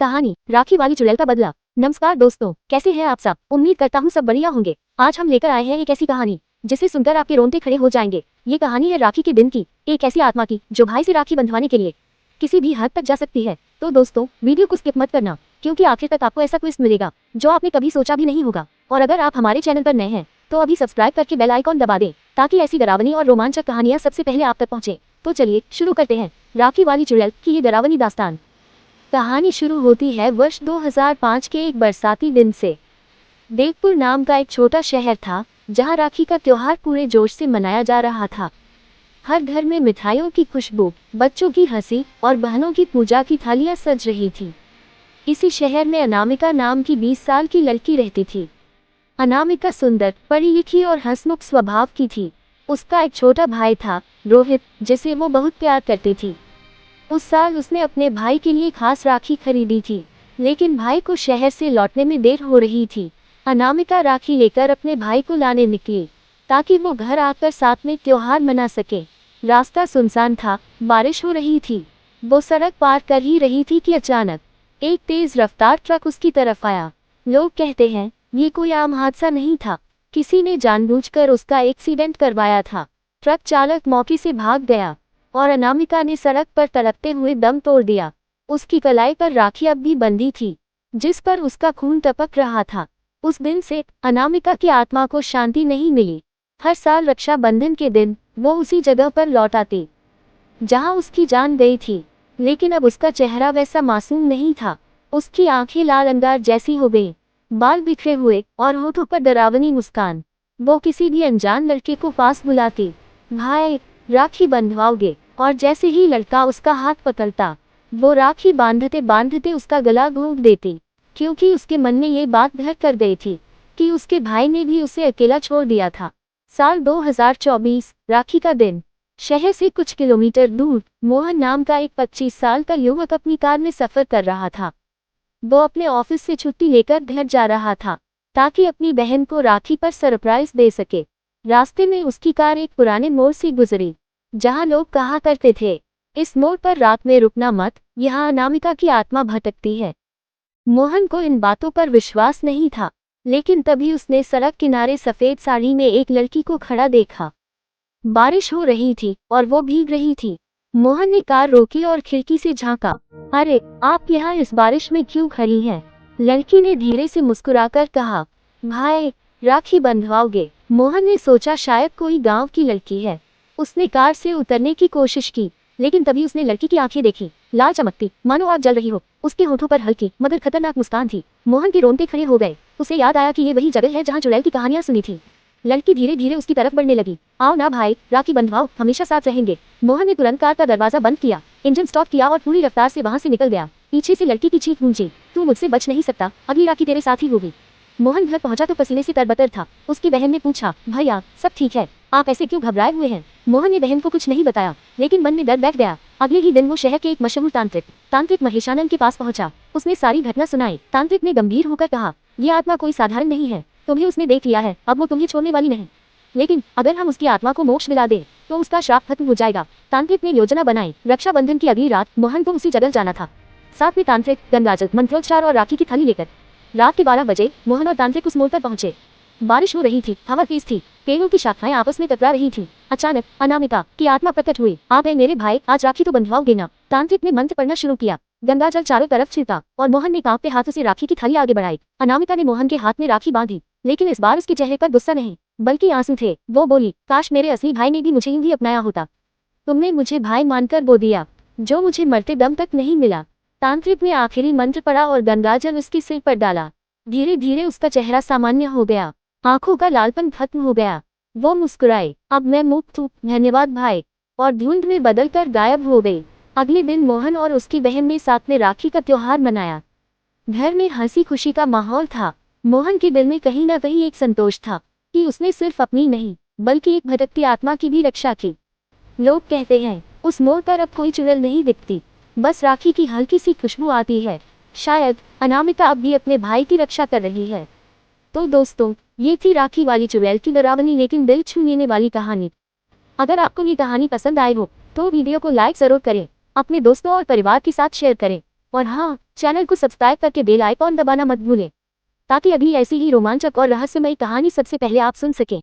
कहानी राखी वाली चुड़ैल का बदला। नमस्कार दोस्तों, कैसे हैं आप सब। उम्मीद करता हूँ सब बढ़िया होंगे। आज हम लेकर आए हैं एक ऐसी कहानी जिसे सुनकर आपके रोंगटे खड़े हो जाएंगे। ये कहानी है राखी के दिन की, एक ऐसी आत्मा की जो भाई से राखी बंधवाने के लिए किसी भी हद तक जा सकती है। तो दोस्तों, वीडियो को स्किप मत करना, क्योंकि आखिर तक आपको ऐसा ट्विस्ट मिलेगा जो आपने कभी सोचा भी नहीं होगा। और अगर आप हमारे चैनल पर नए हैं तो अभी सब्सक्राइब करके बेल आइकॉन दबा दें, ताकि ऐसी डरावनी और रोमांचक कहानियां सबसे पहले आप तक पहुंचे। तो चलिए शुरू करते हैं राखी वाली चुड़ैल की ये डरावनी दास्तान। कहानी शुरू होती है वर्ष 2005 के एक बरसाती दिन से। देवपुर नाम का एक छोटा शहर था जहां राखी का त्योहार पूरे जोश से मनाया जा रहा था। हर घर में मिठाइयों की खुशबू, बच्चों की हंसी और बहनों की पूजा की थालियां सज रही थी। इसी शहर में अनामिका नाम की 20 साल की लड़की रहती थी। अनामिका सुंदर, पढ़ी लिखी और हंसमुख स्वभाव की थी। उसका एक छोटा भाई था, रोहित, जिसे वो बहुत प्यार करती थी। उस साल उसने अपने भाई के लिए खास राखी खरीदी थी, लेकिन भाई को शहर से लौटने में देर हो रही थी। अनामिका राखी लेकर अपने भाई को लाने निकली ताकि वो घर आकर साथ में त्योहार मना सके। रास्ता सुनसान था, बारिश हो रही थी। वो सड़क पार कर ही रही थी कि अचानक एक तेज रफ्तार ट्रक उसकी तरफ आया। लोग कहते हैं ये कोई आम हादसा नहीं था, किसी ने जानबूझकर उसका एक्सीडेंट करवाया था। ट्रक चालक मौके से भाग गया और अनामिका ने सड़क पर तड़पते हुए दम तोड़ दिया। उसकी कलाई पर राखी अब भी बंधी थी, जिस पर उसका खून टपक रहा था। उस दिन से अनामिका की आत्मा को शांति नहीं मिली। हर साल रक्षाबंधन के दिन वो उसी जगह पर लौट आती जहां उसकी जान गई थी, लेकिन अब उसका चेहरा वैसा मासूम नहीं था। उसकी आंखें लाल अंगार जैसी हो गई, बाल बिखरे हुए और होठों पर डरावनी मुस्कान। वो किसी भी अनजान लड़के को पास बुलाती, भाई राखी बंधवाओगे, और जैसे ही लड़का उसका हाथ पकड़ता वो राखी बांधते बांधते उसका गला घोंट देती, क्योंकि उसके मन में ये बात घर कर गई थी कि उसके भाई ने भी उसे अकेला छोड़ दिया था। साल 2024, राखी का दिन। शहर से कुछ किलोमीटर दूर मोहन नाम का एक 25 साल का युवक अपनी कार में सफर कर रहा था। वो अपने ऑफिस से छुट्टी लेकर घर जा रहा था ताकि अपनी बहन को राखी पर सरप्राइज दे सके। रास्ते में उसकी कार एक पुराने मोड़ से गुजरी जहां लोग कहा करते थे, इस मोड़ पर रात में रुकना मत, यहाँ अनामिका की आत्मा भटकती है। मोहन को इन बातों पर विश्वास नहीं था, लेकिन तभी उसने सड़क किनारे सफेद साड़ी में एक लड़की को खड़ा देखा। बारिश हो रही थी और वो भीग रही थी। मोहन ने कार रोकी और खिड़की से झांका। अरे, आप यहाँ इस बारिश में क्यों खड़ी हैं? लड़की ने धीरे से मुस्कुराकर कहा, भाई राखी बंधवाओगे? मोहन ने सोचा शायद कोई गांव की लड़की है। उसने कार से उतरने की कोशिश की, लेकिन तभी उसने लड़की की आंखें देखी, लाल चमकती, मानो आग जल रही हो। उसके होठों पर हल्की मगर खतरनाक मुस्कान थी। मोहन के रोंगटे खड़े हो गए। उसे याद आया कि ये वही जगह है जहाँ चुड़ैल की कहानियां सुनी थी। लड़की धीरे धीरे उसकी तरफ बढ़ने लगी। आओ ना भाई, राखी बंधवाओ, हमेशा साथ रहेंगे। मोहन ने तुरंत कार का दरवाजा बंद किया, इंजन स्टॉप किया और पूरी रफ्तार से वहां से निकल गया। पीछे से लड़की की चीख गूंजी, तू मुझसे बच नहीं सकता, अगली राखी तेरे साथ ही होगी। मोहन घर पहुंचा तो पसीने से तरबतर था। उसकी बहन ने पूछा, भैया सब ठीक है, आप ऐसे क्यों घबराए हुए हैं? मोहन ने बहन को कुछ नहीं बताया, लेकिन मन में डर बैठ गया। अगले ही दिन वो शहर के एक मशहूर तांत्रिक महेशानंद के पास पहुंचा। उसने सारी घटना सुनाई। तांत्रिक ने गंभीर होकर कहा, ये आत्मा कोई साधारण नहीं है, तुम्हें उसने देख लिया है, अब वो तुम्हें छोड़ने वाली नहीं। लेकिन अगर हम उसकी आत्मा को मोक्ष दिला दे तो उसका श्राप खत्म हो जाएगा। तांत्रिक ने योजना बनाई। रक्षाबंधन की अगली रात मोहन को उसी जगह जाना था, साथ में तांत्रिक, गंगाजल, मंत्रोच्चार और राखी की थैली लेकर। रात के 12 बजे मोहन और तांत्रिक उस मोड़ पर पहुंचे। बारिश हो रही थी, हवा तेज थी, पेड़ों की शाखाएं आपस में टकरा रही थी। अचानक अनामिका की आत्मा प्रकट हुई। आप हैं मेरे भाई, आज राखी तो बंधवाओगे ना? तांत्रिक ने मंत्र पढ़ना शुरू किया। गंगाजल चारों तरफ छिड़का और मोहन ने कांपते हाथों से राखी की थैली आगे बढ़ाई। अनामिका ने मोहन के हाथ में राखी बांधी, लेकिन इस बार उसके चेहरे पर गुस्सा नहीं बल्कि आंसू थे। वो बोली, काश मेरे असली भाई ने भी मुझे यूं ही अपनाया होता। तुमने मुझे भाई मानकर बो दिया, जो मुझे मरते दम तक नहीं मिला। तांत्रिक ने आखिरी मंत्र पढ़ा और गंगाजल उसके सिर पर डाला। धीरे धीरे उसका चेहरा सामान्य हो गया, आंखों का लालपन खत्म हो गया। वो मुस्कुराए, अब मैं मुक्त हूँ, धन्यवाद भाई, और धुंध में बदलकर गायब हो गई। अगले दिन मोहन और उसकी बहन ने साथ में राखी का त्योहार मनाया। घर में हंसी खुशी का माहौल था। मोहन के दिल में कहीं ना कहीं एक संतोष था कि उसने सिर्फ अपनी नहीं बल्कि एक भटकती आत्मा की भी रक्षा की। लोग कहते हैं उस मोड़ पर अब कोई चुड़ैल नहीं दिखती, बस राखी की हल्की सी खुशबू आती है। शायद अनामिका अब भी अपने भाई की रक्षा कर रही है। तो दोस्तों, ये थी राखी वाली चुड़ैल की डरावनी लेकिन दिल छू लेने वाली कहानी। अगर आपको ये कहानी पसंद आए हो तो वीडियो को लाइक जरूर करें, अपने दोस्तों और परिवार के साथ शेयर करें और हाँ, चैनल को सब्सक्राइब करके बेल आइकॉन दबाना मत भूलें, ताकि अगली ऐसी ही रोमांचक और रहस्यमयी कहानी सबसे पहले आप सुन सकें।